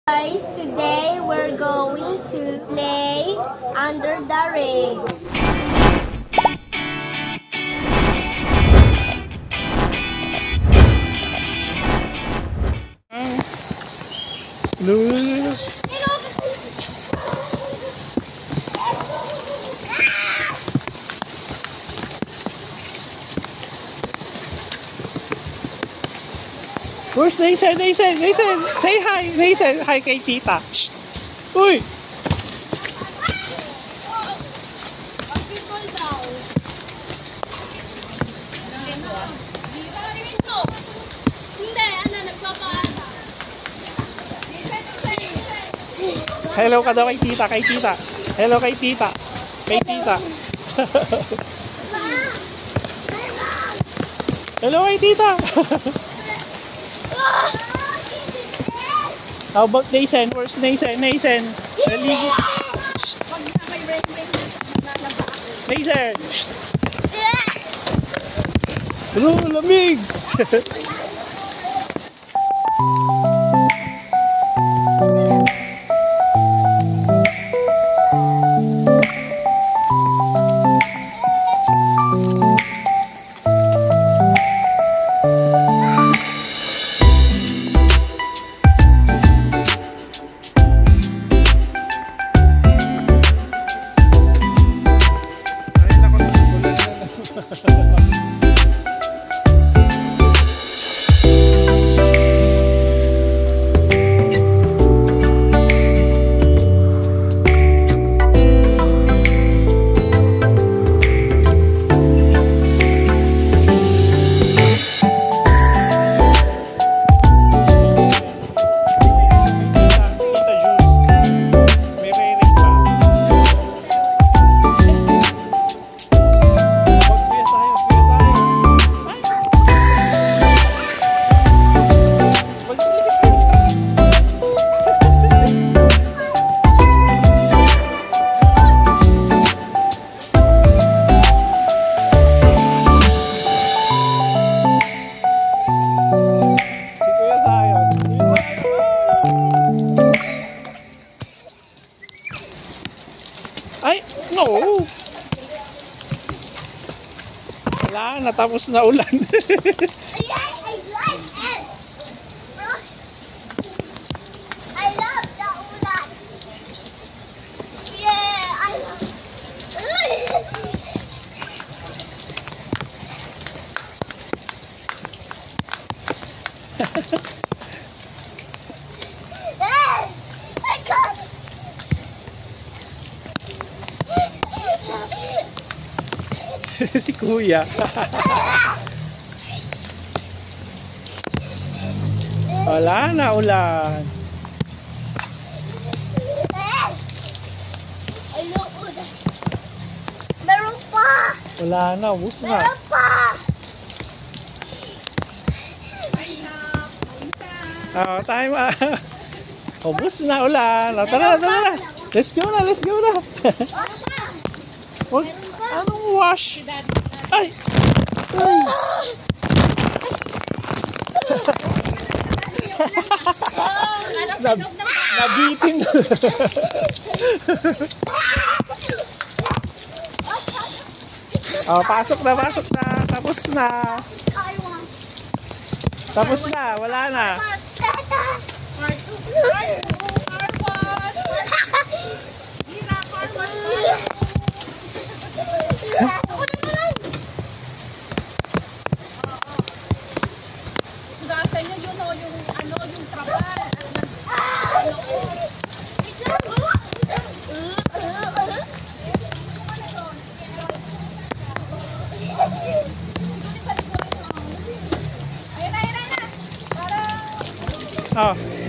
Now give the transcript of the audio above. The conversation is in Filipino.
Guys, today we're going to play under the rain. No. Where's Nathan? Nathan! Nathan! Say hi! Nathan! Hi kay tita! Shh! Uy! Hello ka daw kay tita! Kay tita! Hello kay tita! Kay tita! Hello kay tita! How about Nathan? Where's Nathan? Nathan! Naligo! Nathan! Hello, lamig! Ay, no! Wala, natapos na ulan. I like it! I love the ulan! Yeah, I love Hey! I got it! Si Kuya. Wala na ulan. Meron pa! Wala na, ubus na. Meron pa! Oh, time. Ubus na ulan. Oh, tara na, tara na. Let's go na, let's go na. Wag, anong wash? Ay! Ay! Nabitin. Oh, pasok na, pasok na. Tapos na. Tapos na, wala na. Oh.